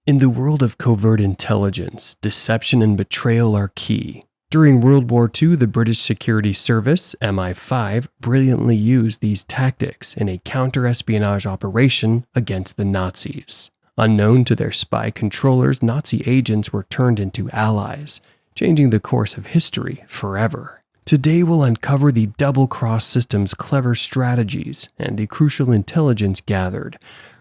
In the world of covert intelligence, deception and betrayal are key. During World War II, the British Security Service, MI5, brilliantly used these tactics in a counter-espionage operation against the Nazis. Unknown to their spy controllers, Nazi agents were turned into allies, changing the course of history forever. Today we'll uncover the double-cross system's clever strategies and the crucial intelligence gathered,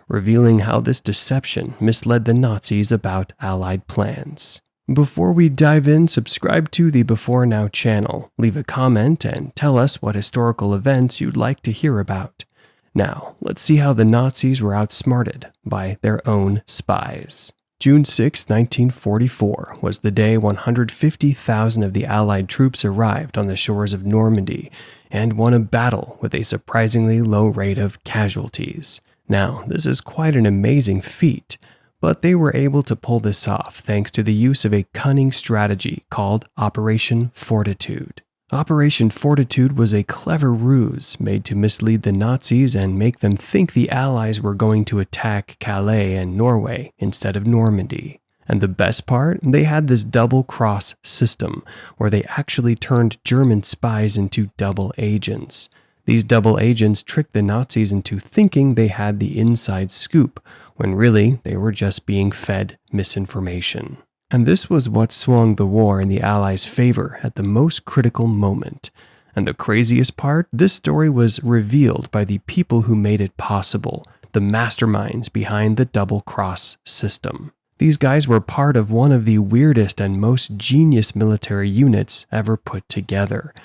revealing how this deception misled the Nazis about Allied plans. Before we dive in, subscribe to the Before Now channel, leave a comment, and tell us what historical events you'd like to hear about. Now, let's see how the Nazis were outsmarted by their own spies. June 6, 1944 was the day 150,000 of the Allied troops arrived on the shores of Normandy and won a battle with a surprisingly low rate of casualties. Now, this is quite an amazing feat, but they were able to pull this off thanks to the use of a cunning strategy called Operation Fortitude. Operation Fortitude was a clever ruse made to mislead the Nazis and make them think the Allies were going to attack Calais and Norway instead of Normandy. And the best part, they had this double-cross system where they actually turned German spies into double agents. These double agents tricked the Nazis into thinking they had the inside scoop, when really they were just being fed misinformation. And this was what swung the war in the Allies' favor at the most critical moment. And the craziest part, this story was revealed by the people who made it possible, the masterminds behind the double-cross system. These guys were part of one of the weirdest and most genius military units ever put together.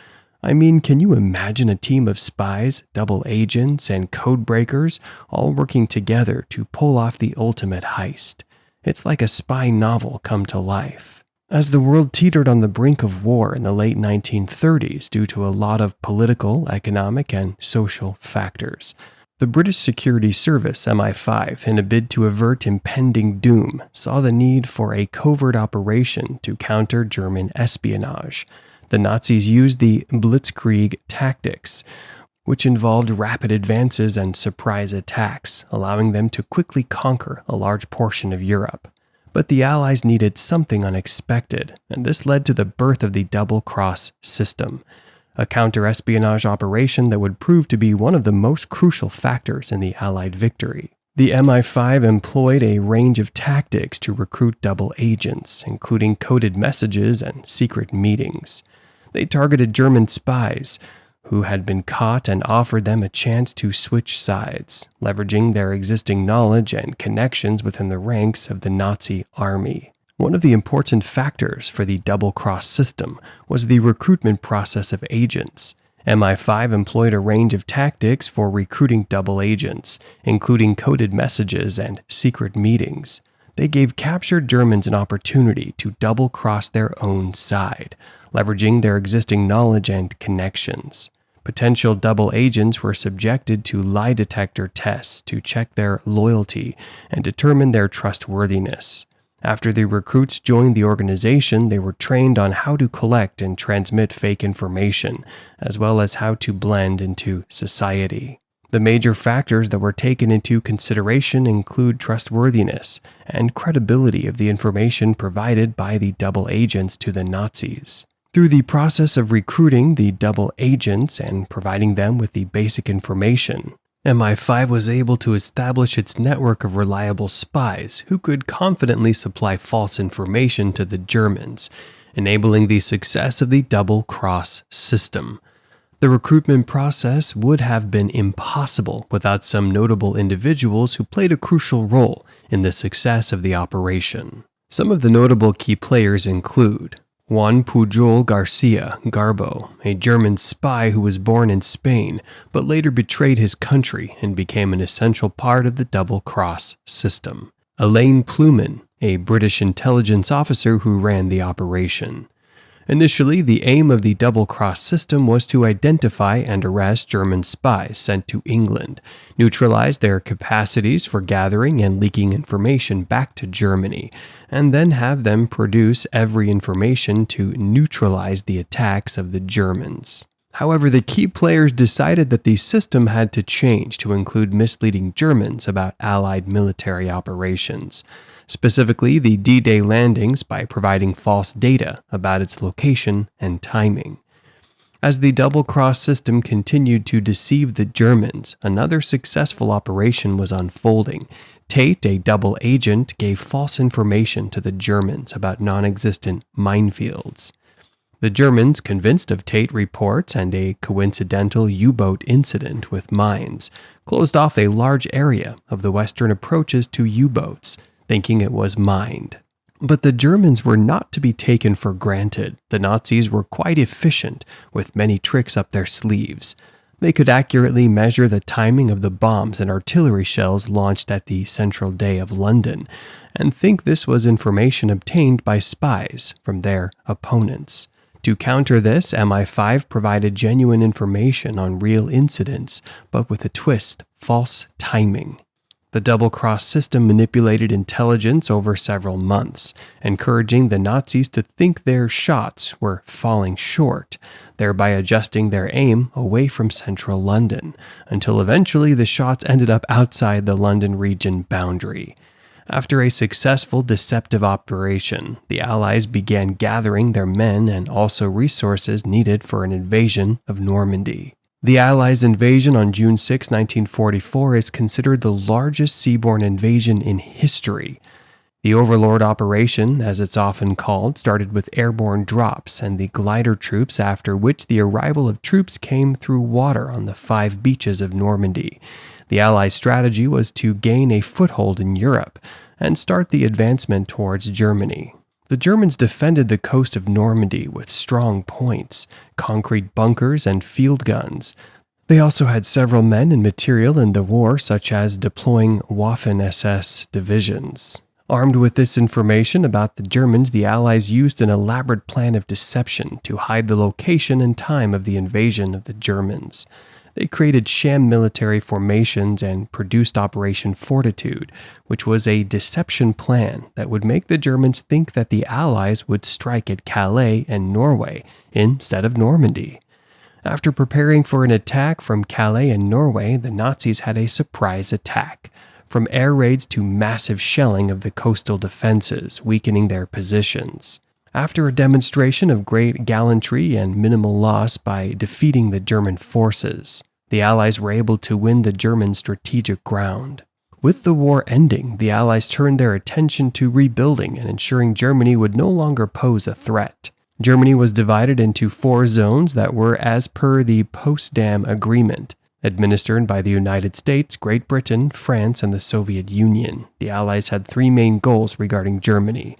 I mean, can you imagine a team of spies, double agents, and code breakers all working together to pull off the ultimate heist? It's like a spy novel come to life. As the world teetered on the brink of war in the late 1930s due to a lot of political, economic, and social factors, the British Security Service, MI5, in a bid to avert impending doom, saw the need for a covert operation to counter German espionage. The Nazis used the Blitzkrieg tactics, which involved rapid advances and surprise attacks, allowing them to quickly conquer a large portion of Europe. But the Allies needed something unexpected, and this led to the birth of the double-cross system, a counter-espionage operation that would prove to be one of the most crucial factors in the Allied victory. The MI5 employed a range of tactics to recruit double agents, including coded messages and secret meetings. They targeted German spies who had been caught and offered them a chance to switch sides, leveraging their existing knowledge and connections within the ranks of the Nazi army. One of the important factors for the double-cross system was the recruitment process of agents. MI5 employed a range of tactics for recruiting double agents, including coded messages and secret meetings. They gave captured Germans an opportunity to double-cross their own side, leveraging their existing knowledge and connections. Potential double agents were subjected to lie detector tests to check their loyalty and determine their trustworthiness. After the recruits joined the organization, they were trained on how to collect and transmit fake information, as well as how to blend into society. The major factors that were taken into consideration include trustworthiness and credibility of the information provided by the double agents to the Nazis. Through the process of recruiting the double agents and providing them with the basic information, MI5 was able to establish its network of reliable spies who could confidently supply false information to the Germans, enabling the success of the double-cross system. The recruitment process would have been impossible without some notable individuals who played a crucial role in the success of the operation. Some of the notable key players include Juan Pujol Garcia Garbo, a German spy who was born in Spain but later betrayed his country and became an essential part of the double-cross system. Elaine Pluman, a British intelligence officer who ran the operation. Initially, the aim of the double-cross system was to identify and arrest German spies sent to England, neutralize their capacities for gathering and leaking information back to Germany, and then have them produce every information to neutralize the attacks of the Germans. However, the key players decided that the system had to change to include misleading Germans about Allied military operations. specifically the D-Day landings, by providing false data about its location and timing. As the double-cross system continued to deceive the Germans, another successful operation was unfolding. Tate, a double agent, gave false information to the Germans about non-existent minefields. The Germans, convinced of Tate reports and a coincidental U-boat incident with mines, closed off a large area of the western approaches to U-boats, thinking it was mined. But the Germans were not to be taken for granted. The Nazis were quite efficient, with many tricks up their sleeves. They could accurately measure the timing of the bombs and artillery shells launched at the Central Day of London, and think this was information obtained by spies from their opponents. To counter this, MI5 provided genuine information on real incidents, but with a twist: false timing. The double-cross system manipulated intelligence over several months, encouraging the Nazis to think their shots were falling short, thereby adjusting their aim away from central London, until eventually the shots ended up outside the London region boundary. After a successful deceptive operation, the Allies began gathering their men and also resources needed for an invasion of Normandy. The Allies' invasion on June 6, 1944 is considered the largest seaborne invasion in history. The Overlord operation, as it's often called, started with airborne drops and the glider troops, after which the arrival of troops came through water on the 5 beaches of Normandy. The Allies' strategy was to gain a foothold in Europe and start the advancement towards Germany. The Germans defended the coast of Normandy with strong points, concrete bunkers, and field guns. They also had several men and material in the war, such as deploying Waffen-SS divisions. Armed with this information about the Germans, the Allies used an elaborate plan of deception to hide the location and time of the invasion of the Germans. They created sham military formations and produced Operation Fortitude, which was a deception plan that would make the Germans think that the Allies would strike at Calais and Norway instead of Normandy. After preparing for an attack from Calais and Norway, the Nazis had a surprise attack, from air raids to massive shelling of the coastal defenses, weakening their positions. After a demonstration of great gallantry and minimal loss by defeating the German forces, the Allies were able to win the German strategic ground. With the war ending, the Allies turned their attention to rebuilding and ensuring Germany would no longer pose a threat. Germany was divided into 4 zones that were as per the Potsdam Agreement, administered by the United States, Great Britain, France, and the Soviet Union. The Allies had 3 main goals regarding Germany.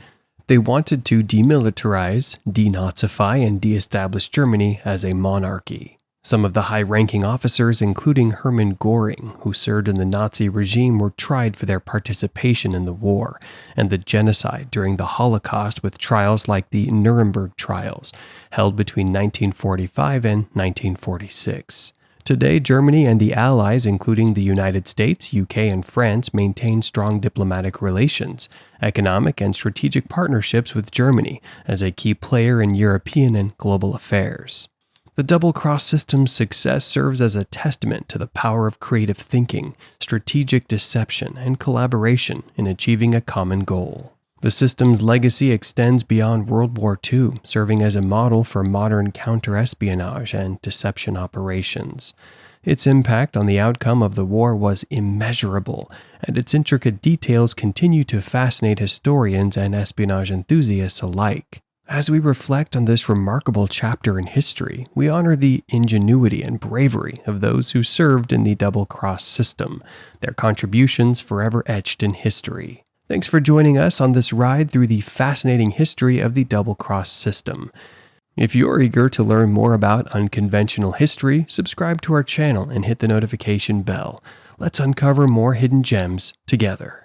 They wanted to demilitarize, denazify, and de-establish Germany as a monarchy. Some of the high-ranking officers, including Hermann Göring, who served in the Nazi regime, were tried for their participation in the war and the genocide during the Holocaust, with trials like the Nuremberg trials, held between 1945 and 1946. Today, Germany and the Allies, including the United States, UK, and France, maintain strong diplomatic relations, economic and strategic partnerships with Germany as a key player in European and global affairs. The double-cross system's success serves as a testament to the power of creative thinking, strategic deception, and collaboration in achieving a common goal. The system's legacy extends beyond World War II, serving as a model for modern counter-espionage and deception operations. Its impact on the outcome of the war was immeasurable, and its intricate details continue to fascinate historians and espionage enthusiasts alike. As we reflect on this remarkable chapter in history, we honor the ingenuity and bravery of those who served in the double-cross system, their contributions forever etched in history. Thanks for joining us on this ride through the fascinating history of the double-cross system. If you're eager to learn more about unconventional history, subscribe to our channel and hit the notification bell. Let's uncover more hidden gems together.